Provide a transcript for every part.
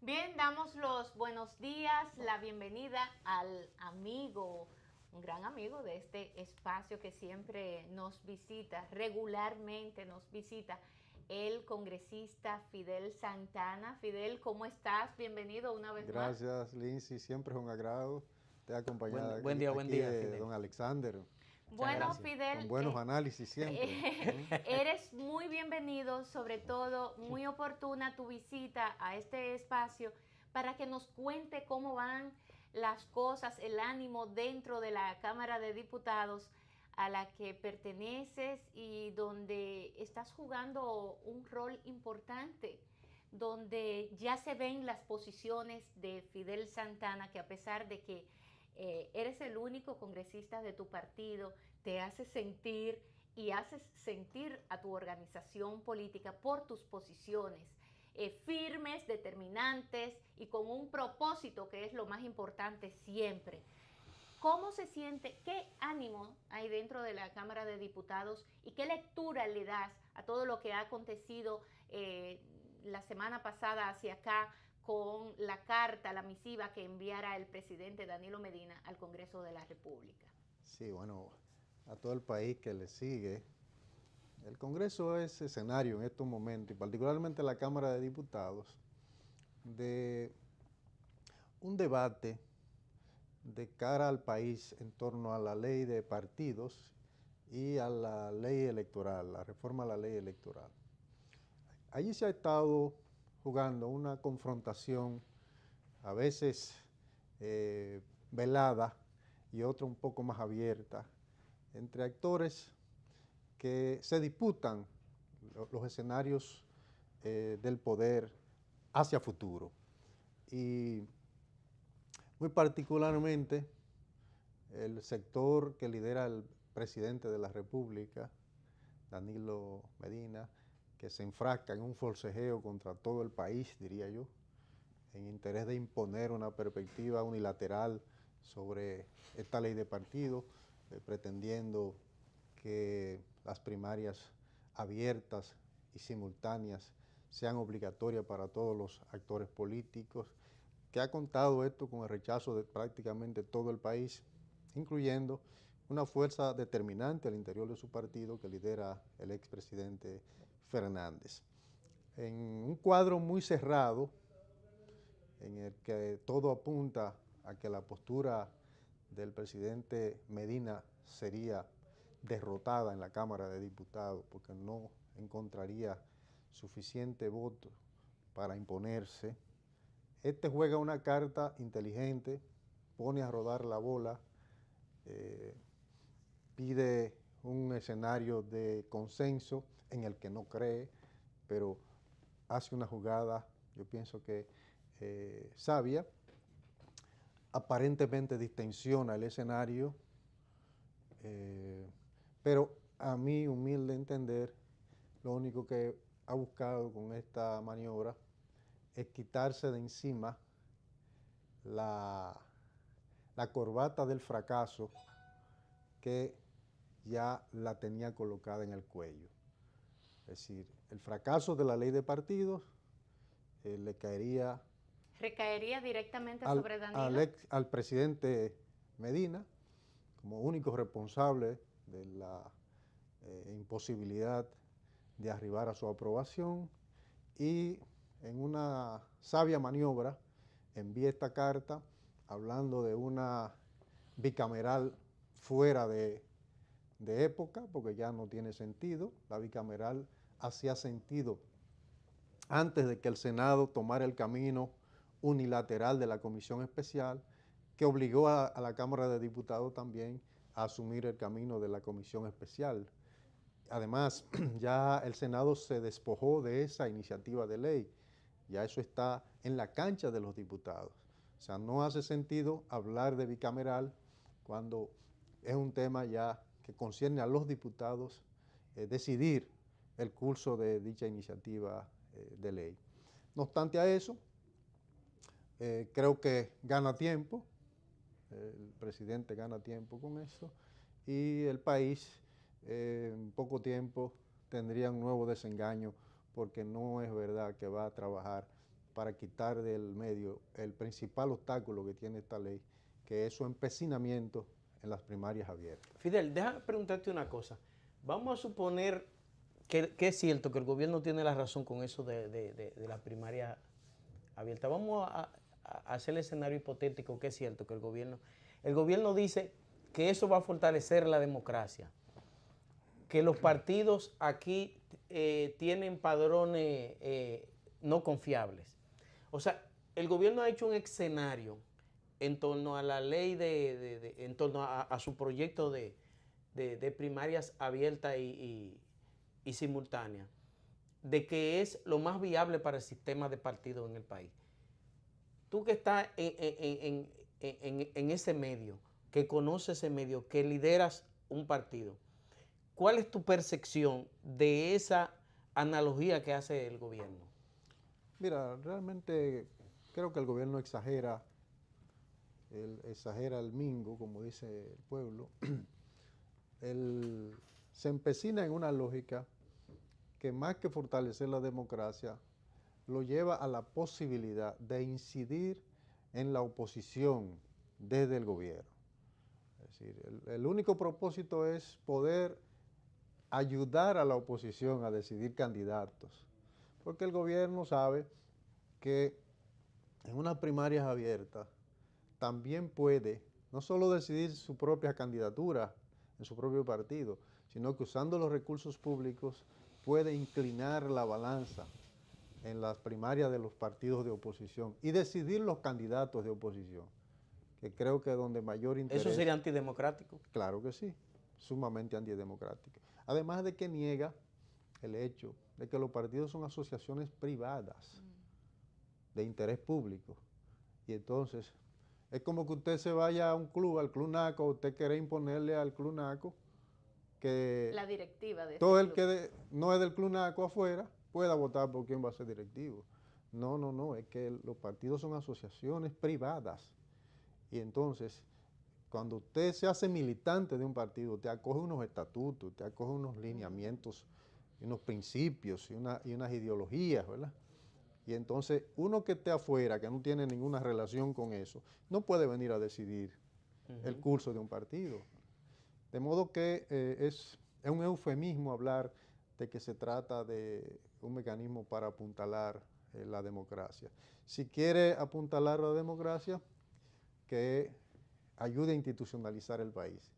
Bien, damos los buenos días, la bienvenida al amigo, un gran amigo de este espacio que siempre nos visita, regularmente nos visita, el congresista Fidel Santana. Fidel, ¿cómo estás? Bienvenido una vez más. Gracias, Lindsay. Siempre es un agrado. Te acompañada Buen día, buen aquí día, de Fidel. don Alexander, Muchas Bueno, gracias. con Fidel, buenos análisis siempre. eres muy bienvenido, sobre todo muy oportuna tu visita a este espacio para que nos cuente cómo van las cosas, el ánimo dentro de la Cámara de Diputados a la que perteneces y donde estás jugando un rol importante, donde ya se ven las posiciones de Fidel Santana, que a pesar de que eres el único congresista de tu partido, te haces sentir y haces sentir a tu organización política por tus posiciones firmes, determinantes y con un propósito que es lo más importante siempre. ¿Cómo se siente? ¿Qué ánimo hay dentro de la Cámara de Diputados y qué lectura le das a todo lo que ha acontecido la semana pasada hacia acá con la carta, la misiva que enviara el presidente Danilo Medina al Congreso de la República? Sí, bueno, a todo el país que le sigue, el Congreso es escenario en estos momentos, y particularmente la Cámara de Diputados, de un debate de cara al país en torno a la ley de partidos y a la ley electoral, la reforma a la ley electoral. Allí se ha estado jugando una confrontación, a veces velada y otra un poco más abierta, entre actores que se disputan los escenarios del poder hacia futuro. Y muy particularmente el sector que lidera el presidente de la República, Danilo Medina, que se enfrasca en un forcejeo contra todo el país, diría yo, en interés de imponer una perspectiva unilateral sobre esta ley de partido, pretendiendo que las primarias abiertas y simultáneas sean obligatorias para todos los actores políticos, que ha contado esto con el rechazo de prácticamente todo el país, incluyendo una fuerza determinante al interior de su partido que lidera el expresidente Fernández. En un cuadro muy cerrado, en el que todo apunta a que la postura del presidente Medina sería derrotada en la Cámara de Diputados porque no encontraría suficiente voto para imponerse. Este juega una carta inteligente, pone a rodar la bola, pide un escenario de consenso en el que no cree, pero hace una jugada, yo pienso que sabia, aparentemente distensiona el escenario, pero a mi humilde entender, lo único que ha buscado con esta maniobra es quitarse de encima la corbata del fracaso que ya la tenía colocada en el cuello. Es decir, el fracaso de la ley de partidos le caería ¿Recaería directamente sobre Danilo? al presidente Medina como único responsable de la imposibilidad de arribar a su aprobación, y en una sabia maniobra envía esta carta hablando de una bicameral fuera de época, porque ya no tiene sentido. La bicameral hacía sentido antes de que el Senado tomara el camino unilateral de la Comisión Especial, que obligó a la Cámara de Diputados también a asumir el camino de la Comisión Especial. Además, ya el Senado se despojó de esa iniciativa de ley, ya eso está en la cancha de los diputados. O sea, no hace sentido hablar de bicameral cuando es un tema ya que concierne a los diputados decidir el curso de dicha iniciativa de ley. No obstante a eso, creo que gana tiempo, el presidente gana tiempo con eso, y el país en poco tiempo tendría un nuevo desengaño, porque no es verdad que va a trabajar para quitar del medio el principal obstáculo que tiene esta ley, que es su empecinamiento en las primarias abiertas. Fidel, déjame preguntarte una cosa. Vamos a suponer que es cierto que el gobierno tiene la razón con eso de la primaria abierta. Vamos a hacer el escenario hipotético que es cierto que el gobierno dice que eso va a fortalecer la democracia, que los partidos aquí tienen padrones no confiables. O sea, el gobierno ha hecho un escenario en torno a la ley, en torno a su proyecto de primarias abiertas y simultáneas, de que es lo más viable para el sistema de partidos en el país. Tú que estás en ese medio, que conoces ese medio, que lideras un partido, ¿cuál es tu percepción de esa analogía que hace el gobierno? Mira, realmente creo que el gobierno exagera el mingo, como dice el pueblo. Se empecina en una lógica que más que fortalecer la democracia, lo lleva a la posibilidad de incidir en la oposición desde el gobierno. Es decir, el único propósito es poder ayudar a la oposición a decidir candidatos, porque el gobierno sabe que en unas primarias abiertas también puede no solo decidir su propia candidatura en su propio partido, sino que usando los recursos públicos puede inclinar la balanza en las primarias de los partidos de oposición y decidir los candidatos de oposición, que creo que es donde mayor interés. ¿Eso sería antidemocrático? Claro que sí, sumamente antidemocrático. Además de que niega el hecho de que los partidos son asociaciones privadas de interés público. Y entonces, es como que usted se vaya a un club, al Club Naco, usted quiere imponerle al Club Naco que la directiva de todo el que no es del Club Naco afuera pueda votar por quién va a ser directivo. No, es que los partidos son asociaciones privadas. Y entonces, cuando usted se hace militante de un partido, usted acoge unos estatutos, usted acoge unos lineamientos, unos principios y unas ideologías, ¿verdad? Y entonces, uno que esté afuera, que no tiene ninguna relación con eso, no puede venir a decidir el curso de un partido. De modo que es un eufemismo hablar de que se trata de un mecanismo para apuntalar la democracia. Si quiere apuntalar la democracia, que ayude a institucionalizar el país,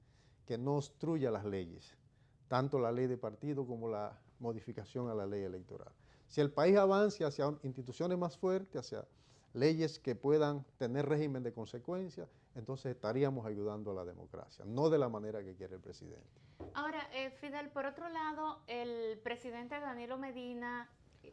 que no obstruya las leyes, tanto la ley de partido como la modificación a la ley electoral. Si el país avance hacia instituciones más fuertes, hacia leyes que puedan tener régimen de consecuencia, entonces estaríamos ayudando a la democracia, no de la manera que quiere el presidente. Ahora, Fidel, por otro lado, el presidente Danilo Medina,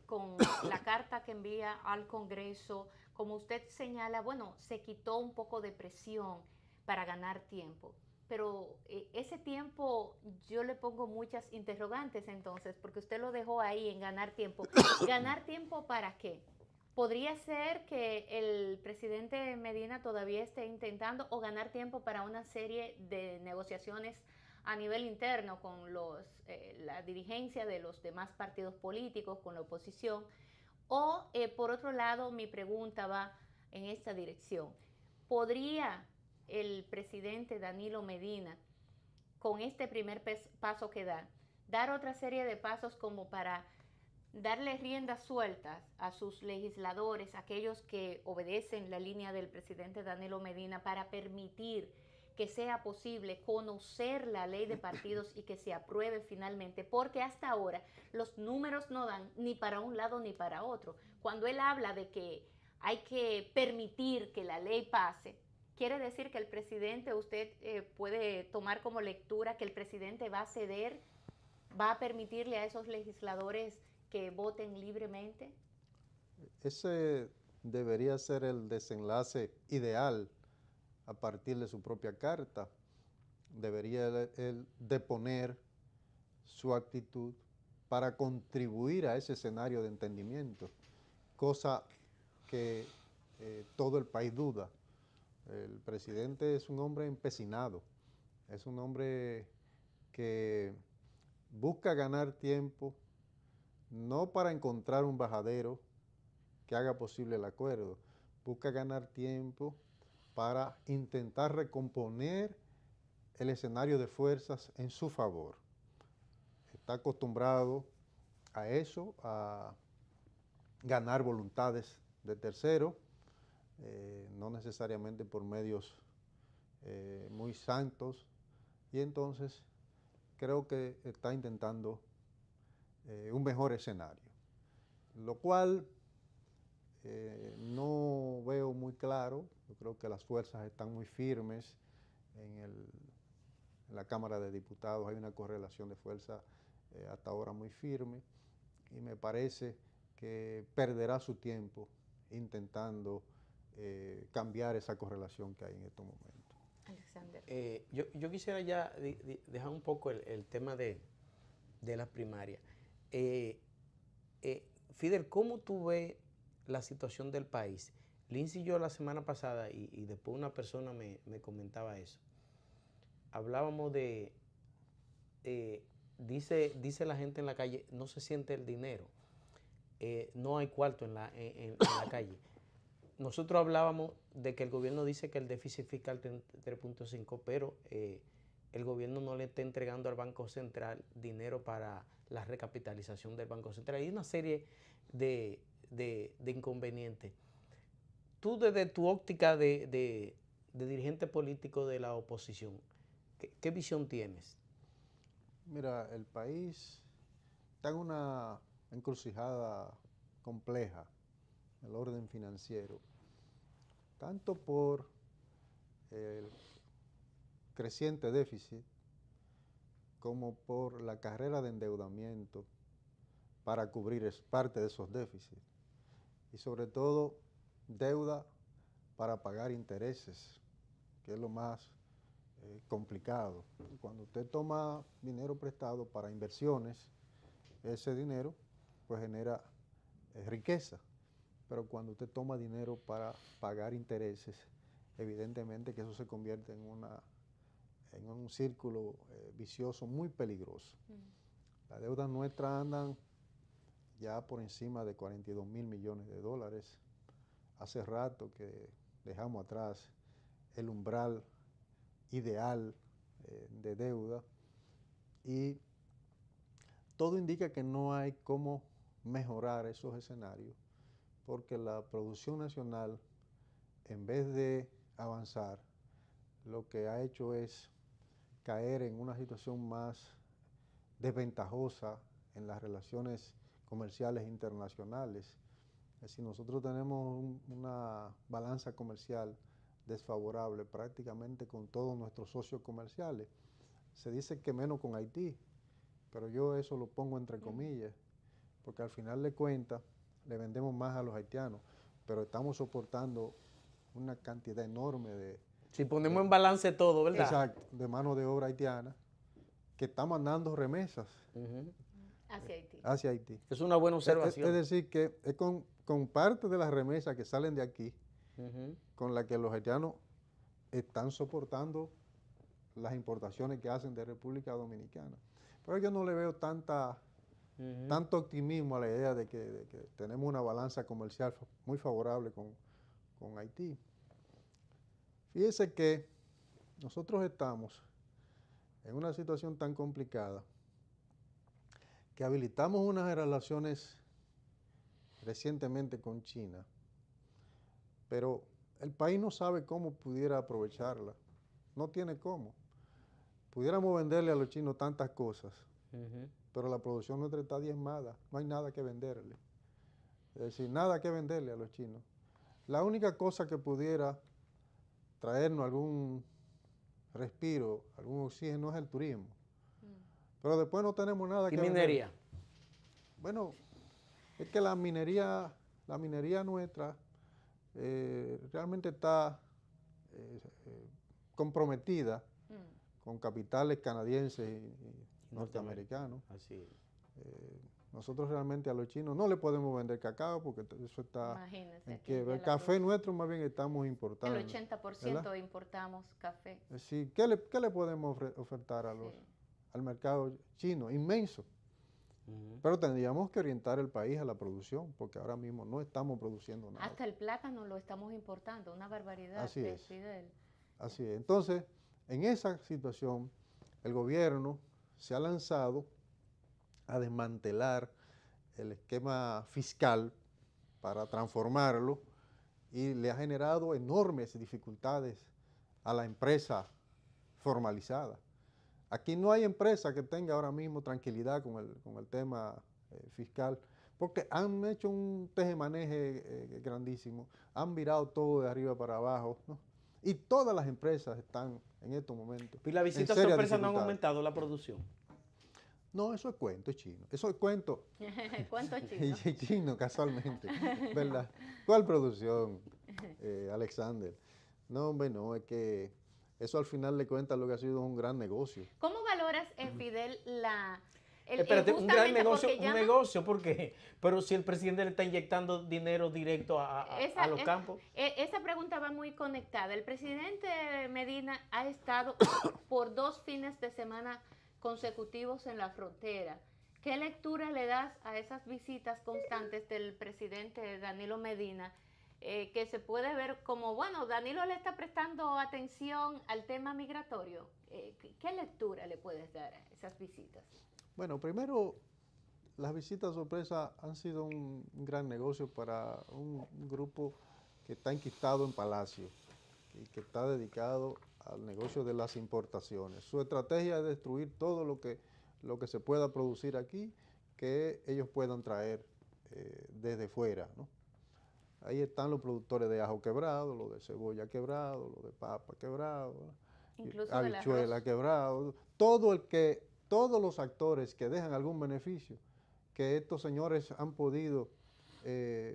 con la carta que envía al Congreso, como usted señala, bueno, se quitó un poco de presión para ganar tiempo. Pero ese tiempo yo le pongo muchas interrogantes entonces, porque usted lo dejó ahí en ganar tiempo. ¿Ganar tiempo para qué? ¿Podría ser que el presidente Medina todavía esté intentando o ganar tiempo para una serie de negociaciones a nivel interno con la dirigencia de los demás partidos políticos, con la oposición? O, por otro lado, mi pregunta va en esta dirección. ¿Podría el presidente Danilo Medina, con este primer paso que da, dar otra serie de pasos como para darle riendas sueltas a sus legisladores, aquellos que obedecen la línea del presidente Danilo Medina, para permitir que sea posible conocer la ley de partidos y que se apruebe finalmente? Porque hasta ahora los números no dan ni para un lado ni para otro. Cuando él habla de que hay que permitir que la ley pase, quiere decir que el presidente, usted puede tomar como lectura que el presidente va a ceder, va a permitirle a esos legisladores que voten libremente. Ese debería ser el desenlace ideal a partir de su propia carta. Debería él deponer su actitud para contribuir a ese escenario de entendimiento, cosa que todo el país duda. El presidente es un hombre empecinado, es un hombre que busca ganar tiempo, no para encontrar un bajadero que haga posible el acuerdo. Busca ganar tiempo para intentar recomponer el escenario de fuerzas en su favor. Está acostumbrado a eso, a ganar voluntades de terceros, no necesariamente por medios muy santos, y entonces creo que está intentando un mejor escenario, lo cual no veo muy claro. Yo creo que las fuerzas están muy firmes en la Cámara de Diputados, hay una correlación de fuerza hasta ahora muy firme, y me parece que perderá su tiempo intentando cambiar esa correlación que hay en estos momentos. Alexander. Yo quisiera ya dejar un poco el tema de las primarias. Fidel, ¿cómo tú ves la situación del país? Lindsay y yo la semana pasada, y después una persona me comentaba eso, hablábamos de, dice la gente en la calle, no se siente el dinero, no hay cuarto en la calle. Nosotros hablábamos de que el gobierno dice que el déficit fiscal es 3.5, pero el gobierno no le está entregando al Banco Central dinero para la recapitalización del Banco Central. Hay una serie de inconvenientes. Tú, desde tu óptica de dirigente político de la oposición, ¿qué visión tienes? Mira, el país está en una encrucijada compleja, el orden financiero, tanto por el creciente déficit como por la carrera de endeudamiento para cubrir parte de esos déficits, y sobre todo deuda para pagar intereses, que es lo más complicado. Cuando usted toma dinero prestado para inversiones, ese dinero pues genera riqueza, pero cuando usted toma dinero para pagar intereses, evidentemente que eso se convierte en un círculo vicioso muy peligroso. Las deudas nuestras andan ya por encima de 42.000 millones de dólares. Hace rato que dejamos atrás el umbral ideal de deuda, y todo indica que no hay cómo mejorar esos escenarios, porque la producción nacional, en vez de avanzar, lo que ha hecho es caer en una situación más desventajosa en las relaciones comerciales internacionales. Es decir, nosotros tenemos una balanza comercial desfavorable prácticamente con todos nuestros socios comerciales. Se dice que menos con Haití, pero yo eso lo pongo entre comillas, porque al final de cuentas le vendemos más a los haitianos, pero estamos soportando una cantidad enorme de... Si ponemos en balance todo, ¿verdad? Exacto, de mano de obra haitiana, que está mandando remesas hacia Haití. Es una buena observación. Es decir, que es con parte de las remesas que salen de aquí, con la que los haitianos están soportando las importaciones que hacen de República Dominicana. Pero yo no le veo tanto optimismo a la idea de que tenemos una balanza comercial muy favorable con Haití. Fíjese que nosotros estamos en una situación tan complicada que habilitamos unas relaciones recientemente con China, pero el país no sabe cómo pudiera aprovecharla, no tiene cómo. Pudiéramos venderle a los chinos tantas cosas, pero la producción nuestra está diezmada, no hay nada que venderle. Es decir, nada que venderle a los chinos. La única cosa que pudiera traernos algún respiro, algún oxígeno es el turismo. Pero después no tenemos nada que vender. ¿Y minería? Bueno, es que la minería nuestra realmente está comprometida con capitales canadienses y norteamericanos. Así es. Nosotros realmente a los chinos no le podemos vender cacao porque eso está... Imagínense. En quiebra. El café nuestro más bien estamos importando. El 80% importamos café. Sí, ¿qué le podemos ofertar al mercado chino? Inmenso. Pero tendríamos que orientar el país a la producción, porque ahora mismo no estamos produciendo nada. Hasta el plátano lo estamos importando, una barbaridad. Así es. Fidel. Así es. Entonces, en esa situación, el gobierno se ha lanzado a desmantelar el esquema fiscal para transformarlo y le ha generado enormes dificultades a la empresa formalizada. Aquí no hay empresa que tenga ahora mismo tranquilidad con el tema fiscal, porque han hecho un tejemaneje grandísimo, han virado todo de arriba para abajo, ¿no? Y todas las empresas están en estos momentos. ¿Y las visitas en serias sorpresas no han dificultades. aumentado la producción? No, eso es cuento, es chino. Eso es cuento. ¿Cuánto chino? Chino, casualmente, ¿verdad? ¿Cuál producción, Alexander? No, hombre, no, es que eso al final de cuentas lo que ha sido un gran negocio. ¿Cómo valoras, Fidel, Espérate, un gran negocio, porque un negocio, ¿por qué? Pero si el presidente le está inyectando dinero directo a los campos. Esa pregunta va muy conectada. El presidente Medina ha estado por 2 fines de semana consecutivos en la frontera. ¿Qué lectura le das a esas visitas constantes del presidente Danilo Medina? Que se puede ver como, bueno, Danilo le está prestando atención al tema migratorio. ¿Qué lectura le puedes dar a esas visitas? Bueno, primero, las visitas sorpresa han sido un gran negocio para un grupo que está enquistado en Palacio y que está dedicado al negocio de las importaciones. Su estrategia es destruir todo lo que se pueda producir aquí, que ellos puedan traer desde fuera, ¿no? Ahí están los productores de ajo quebrado, los de cebolla quebrado, los de papa quebrado, incluso habichuela quebrado, todos los actores que dejan algún beneficio, que estos señores han podido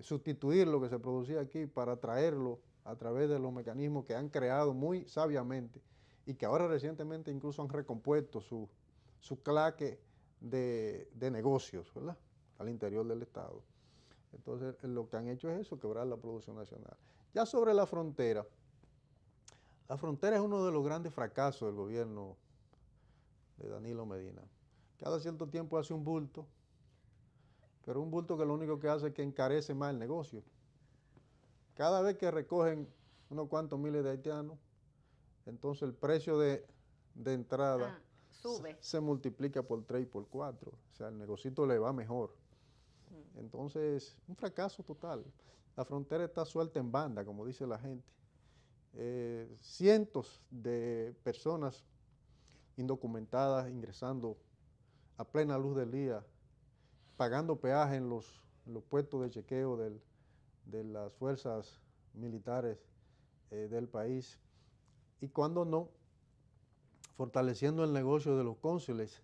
sustituir lo que se producía aquí para traerlo a través de los mecanismos que han creado muy sabiamente y que ahora recientemente incluso han recompuesto su claque de negocios, ¿verdad?, al interior del Estado. Entonces, lo que han hecho es eso, quebrar la producción nacional. Ya sobre la frontera es uno de los grandes fracasos del gobierno de Danilo Medina. Cada cierto tiempo hace un bulto, pero un bulto que lo único que hace es que encarece más el negocio. Cada vez que recogen unos cuantos miles de haitianos, entonces el precio de entrada sube. Se multiplica por 3 y por 4. O sea, el negocito le va mejor. Entonces, un fracaso total. La frontera está suelta en banda, como dice la gente. Cientos de personas indocumentadas ingresando a plena luz del día, pagando peaje en los puestos de chequeo de las fuerzas militares del país. Y cuando no, fortaleciendo el negocio de los cónsules,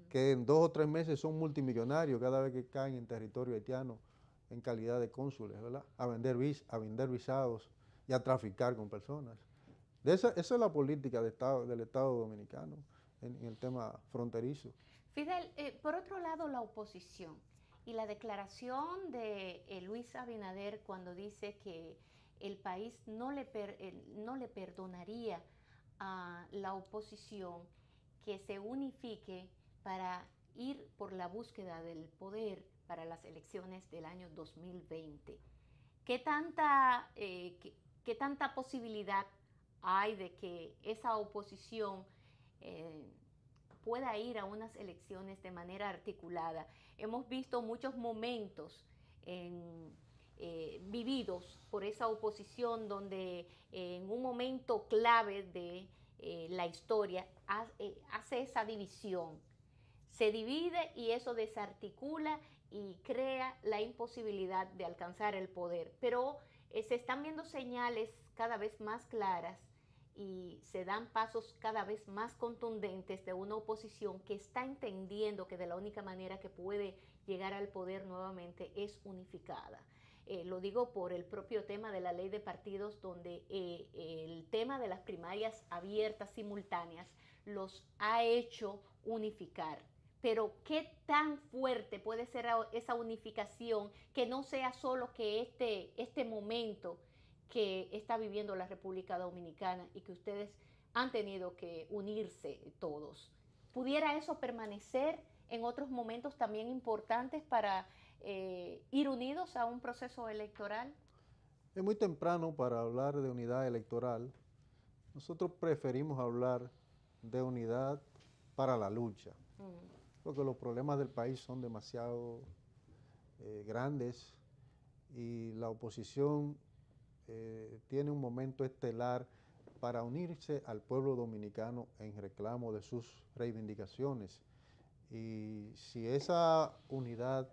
que en 2 o 3 meses son multimillonarios cada vez que caen en territorio haitiano en calidad de cónsules, ¿verdad? A vender visados y a traficar con personas. Esa es la política del Estado Dominicano en el tema fronterizo. Fidel, por otro lado, la oposición y la declaración de Luis Abinader cuando dice que el país no le perdonaría a la oposición que se unifique para ir por la búsqueda del poder para las elecciones del año 2020. ¿Qué tanta posibilidad hay de que esa oposición pueda ir a unas elecciones de manera articulada? Hemos visto muchos momentos vividos por esa oposición donde en un momento clave de la historia hace esa división. Se divide y eso desarticula y crea la imposibilidad de alcanzar el poder. Pero se están viendo señales cada vez más claras y se dan pasos cada vez más contundentes de una oposición que está entendiendo que de la única manera que puede llegar al poder nuevamente es unificada. Lo digo por el propio tema de la ley de partidos, donde el tema de las primarias abiertas simultáneas los ha hecho unificar. Pero ¿qué tan fuerte puede ser esa unificación que no sea solo que este momento que está viviendo la República Dominicana y que ustedes han tenido que unirse todos? ¿Pudiera eso permanecer en otros momentos también importantes para ir unidos a un proceso electoral? Es muy temprano para hablar de unidad electoral. Nosotros preferimos hablar de unidad para la lucha, porque los problemas del país son demasiado grandes y la oposición tiene un momento estelar para unirse al pueblo dominicano en reclamo de sus reivindicaciones. Y si esa unidad,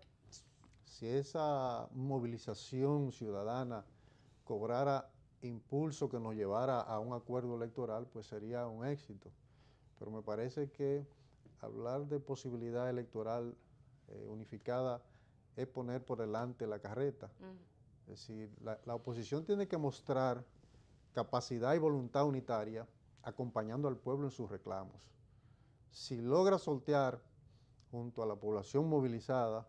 si esa movilización ciudadana cobrara impulso que nos llevara a un acuerdo electoral, pues sería un éxito. Pero me parece que hablar de posibilidad electoral unificada es poner por delante la carreta. Es decir, la oposición tiene que mostrar capacidad y voluntad unitaria acompañando al pueblo en sus reclamos. Si logra sortear junto a la población movilizada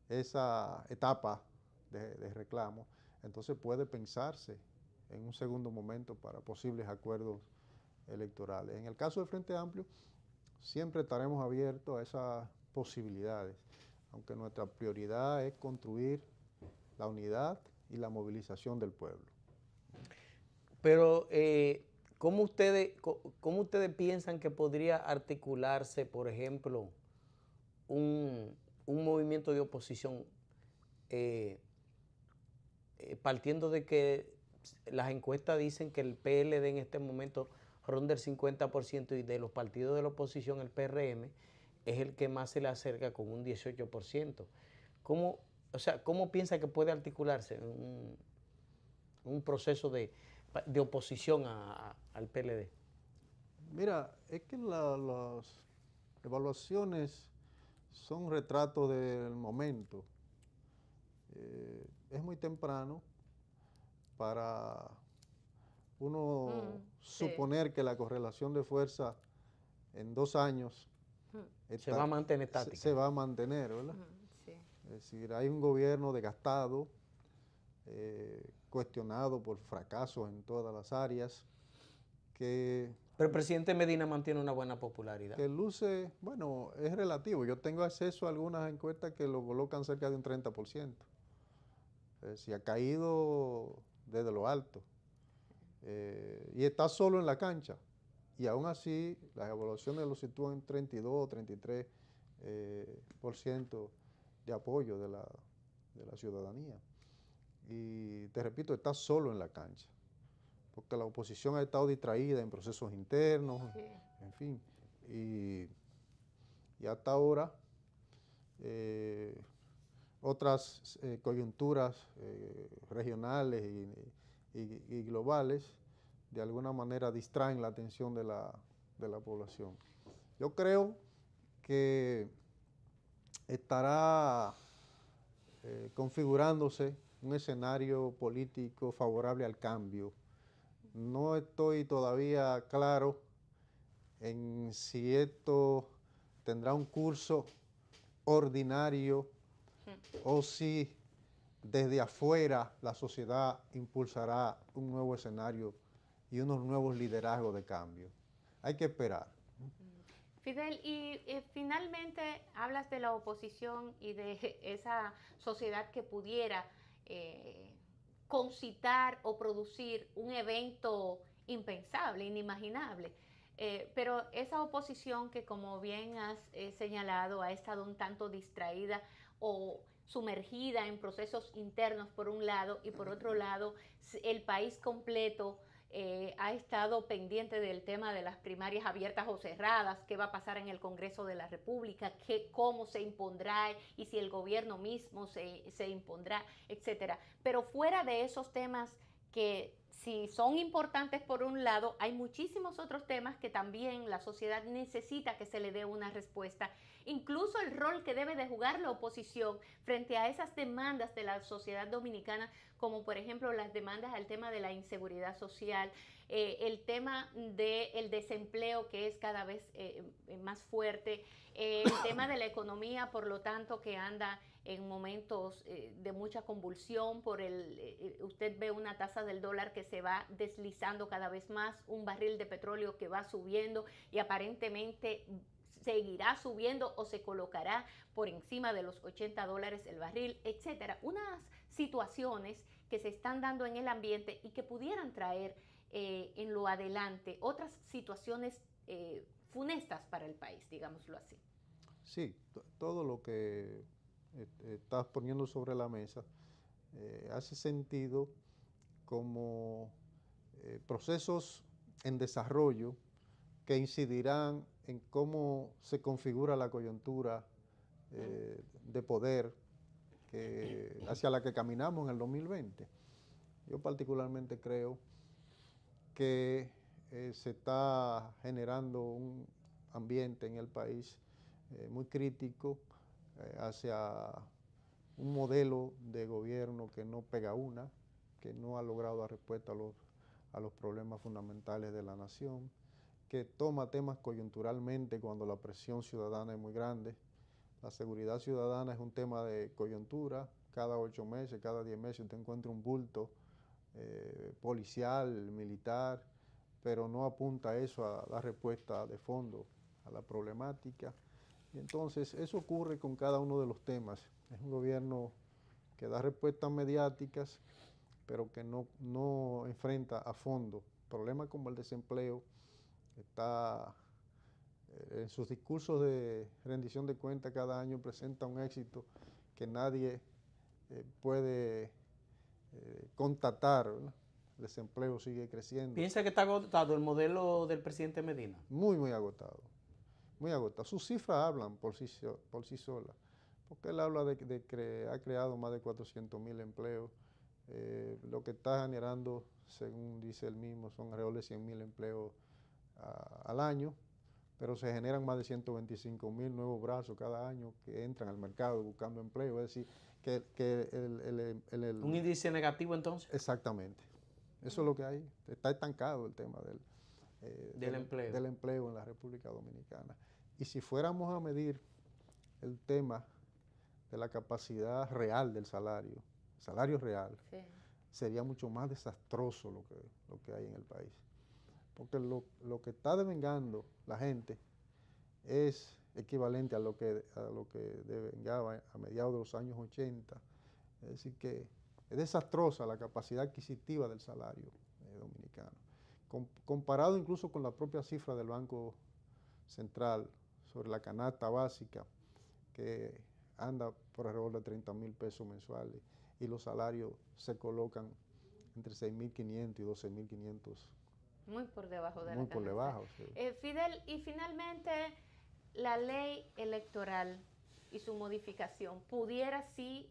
esa etapa de reclamo, entonces puede pensarse en un segundo momento para posibles acuerdos electorales. En el caso del Frente Amplio, siempre estaremos abiertos a esas posibilidades, aunque nuestra prioridad es construir la unidad y la movilización del pueblo. Pero, ¿cómo ustedes piensan que podría articularse, por ejemplo, un movimiento de oposición partiendo de que las encuestas dicen que el PLD en este momento ronda el 50% y de los partidos de la oposición el PRM es el que más se le acerca con un 18%? ¿Cómo piensa que puede articularse un proceso de oposición al PLD? Mira, es que las evaluaciones son retratos del momento. Es muy temprano para uno suponer que la correlación de fuerza en 2 años se va a mantener estática. Se va a mantener, ¿verdad? Sí. Es decir, hay un gobierno desgastado, cuestionado por fracasos en todas las áreas, pero el presidente Medina mantiene una buena popularidad. Que luce, bueno, es relativo. Yo tengo acceso a algunas encuestas que lo colocan cerca de un 30%. Si ha caído desde lo alto. Y está solo en la cancha. Y aún así, las evaluaciones lo sitúan en 32, 33% de apoyo de la ciudadanía. Y te repito, está solo en la cancha. Porque la oposición ha estado distraída en procesos internos, en fin. Y hasta ahora, otras coyunturas regionales y globales, de alguna manera distraen la atención de la población. Yo creo que estará configurándose un escenario político favorable al cambio. No estoy todavía claro en si esto tendrá un curso ordinario o si desde afuera la sociedad impulsará un nuevo escenario y unos nuevos liderazgos de cambio. Hay que esperar. Fidel, y finalmente hablas de la oposición y de esa sociedad que pudiera concitar o producir un evento impensable, inimaginable. Pero esa oposición que, como bien has señalado, ha estado un tanto distraída o sumergida en procesos internos por un lado, y por otro lado el país completo ha estado pendiente del tema de las primarias abiertas o cerradas, qué va a pasar en el Congreso de la República, cómo se impondrá y si el gobierno mismo se impondrá, etcétera. Pero fuera de esos temas que si son importantes por un lado, hay muchísimos otros temas que también la sociedad necesita que se le dé una respuesta. Incluso el rol que debe de jugar la oposición frente a esas demandas de la sociedad dominicana, como por ejemplo las demandas al tema de la inseguridad social, el tema del desempleo que es cada vez más fuerte, el tema de la economía, por lo tanto, que anda en momentos de mucha convulsión usted ve una tasa del dólar que se va deslizando cada vez más, un barril de petróleo que va subiendo y aparentemente seguirá subiendo o se colocará por encima de los $80 el barril, etcétera. Unas situaciones que se están dando en el ambiente y que pudieran traer en lo adelante otras situaciones funestas para el país, digámoslo así. Sí, todo lo que estás poniendo sobre la mesa hace sentido como procesos en desarrollo que incidirán en cómo se configura la coyuntura de poder hacia la que caminamos en el 2020. Yo particularmente creo que se está generando un ambiente en el país muy crítico hacia un modelo de gobierno que no pega una, que no ha logrado dar respuesta a los problemas fundamentales de la nación, que toma temas coyunturalmente cuando la presión ciudadana es muy grande. La seguridad ciudadana es un tema de coyuntura. Cada 8 meses, cada 10 meses usted encuentra un bulto policial, militar, pero no apunta a eso, a dar respuesta de fondo a la problemática. Y entonces eso ocurre con cada uno de los temas. Es un gobierno que da respuestas mediáticas, pero que no enfrenta a fondo problemas como el desempleo. Está en sus discursos de rendición de cuentas cada año presenta un éxito que nadie puede constatar, ¿verdad? El desempleo sigue creciendo. ¿Piensa que está agotado el modelo del presidente Medina? Muy agotado, muy agotado. Sus cifras hablan por sí solas, porque él habla de que ha creado más de 400,000 empleos. Lo que está generando, según dice él mismo, son alrededor de 100,000 empleos al año, pero se generan más de 125,000 nuevos brazos cada año que entran al mercado buscando empleo. Es decir, que ¿Un índice negativo entonces? Exactamente. Eso es lo que hay. Está estancado el tema del empleo. Del empleo en la República Dominicana. Y si fuéramos a medir el tema de la capacidad real del salario real, sí, sería mucho más desastroso lo que hay en el país. Porque lo que está devengando la gente es equivalente a lo que devengaba a mediados de los años 80. Es decir, que es desastrosa la capacidad adquisitiva del salario dominicano. Comparado incluso con la propia cifra del Banco Central sobre la canasta básica, que anda por alrededor de 30,000 pesos mensuales, y los salarios se colocan entre 6,500 y 12,500. Muy por debajo de la canasta. Muy por debajo, sí. Fidel, y finalmente la ley electoral y su modificación, ¿pudiera sí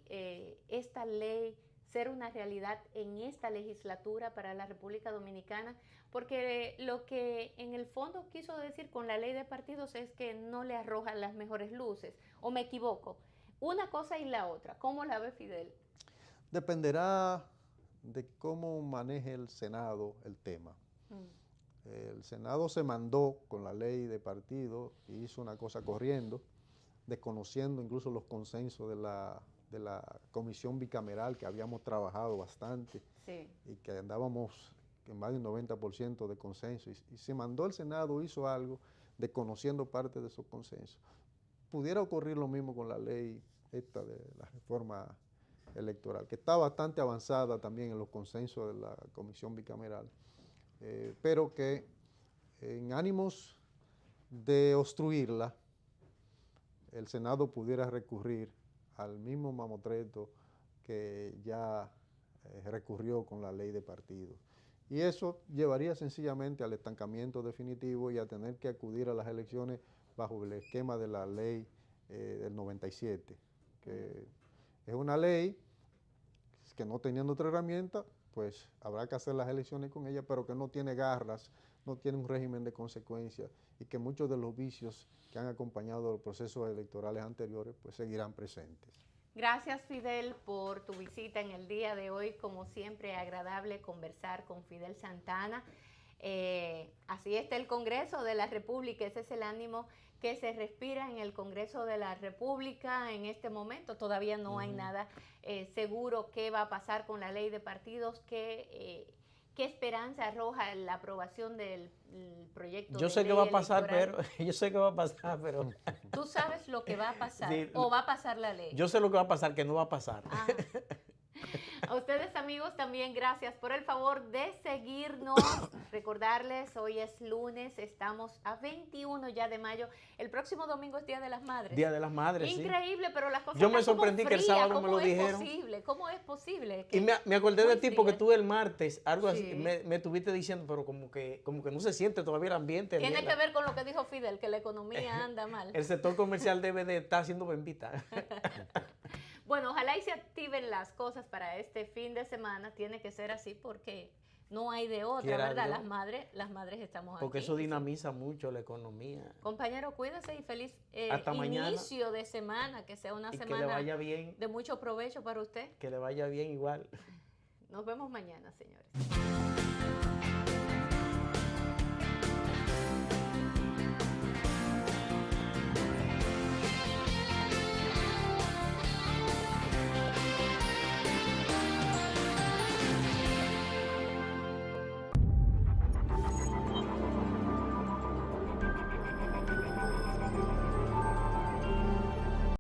esta ley ser una realidad en esta legislatura para la República Dominicana? Porque lo que en el fondo quiso decir con la ley de partidos es que no le arrojan las mejores luces, ¿o me equivoco? Una cosa y la otra, ¿cómo la ve Fidel? Dependerá de cómo maneje el Senado el tema. El Senado se mandó con la ley de partido y hizo una cosa corriendo, desconociendo incluso los consensos de la comisión bicameral, que habíamos trabajado bastante, sí, y que andábamos en más de un 90% de consenso. Y se mandó el Senado, hizo algo, desconociendo parte de esos consensos. Pudiera ocurrir lo mismo con la ley esta de la reforma electoral, que está bastante avanzada también en los consensos de la comisión bicameral. Pero que en ánimos de obstruirla, el Senado pudiera recurrir al mismo mamotreto que ya recurrió con la ley de partidos. Y eso llevaría sencillamente al estancamiento definitivo y a tener que acudir a las elecciones bajo el esquema de la ley del 97, que es una ley que, no teniendo otra herramienta, pues habrá que hacer las elecciones con ella, pero que no tiene garras, no tiene un régimen de consecuencias, y que muchos de los vicios que han acompañado los procesos electorales anteriores pues seguirán presentes. Gracias, Fidel, por tu visita en el día de hoy. Como siempre, agradable conversar con Fidel Santana. Así está el Congreso de la República, ese es el ánimo que se respira en el Congreso de la República en este momento. Todavía no hay nada seguro qué va a pasar con la ley de partidos, qué ¿Qué esperanza arroja la aprobación del proyecto Yo de sé que ley va a pasar, electoral? pero yo sé que va a pasar, pero ¿Tú sabes lo que va a pasar Sí, o va a pasar la ley? yo sé lo que va a pasar, que no va a pasar. Ah. A ustedes, amigos, también gracias por el favor de seguirnos. Recordarles, hoy es lunes, estamos a 21 ya de mayo. El próximo domingo es Día de las Madres. Día de las Madres, sí. Increíble, pero las cosas Yo me están como sorprendí que el frías. sábado me lo dijeron. ¿Cómo es posible? Y me acordé muy de ti porque fría. tú el martes, algo así, Sí. me estuviste diciendo, pero como que no se siente todavía el ambiente. Tiene que ver con lo que dijo Fidel, que la economía anda mal. El sector comercial debe de estar haciendo bembita. Bueno, ojalá y se activen las cosas para este fin de semana. Tiene que ser así porque no hay de otra, Quiera ¿verdad? Dios. Las madres estamos Porque aquí. eso dinamiza mucho la economía. Compañero, cuídese y feliz Hasta mañana. inicio de semana, que sea una Y que le semana vaya bien, de mucho provecho para usted. que le vaya bien igual. Nos vemos mañana, señores.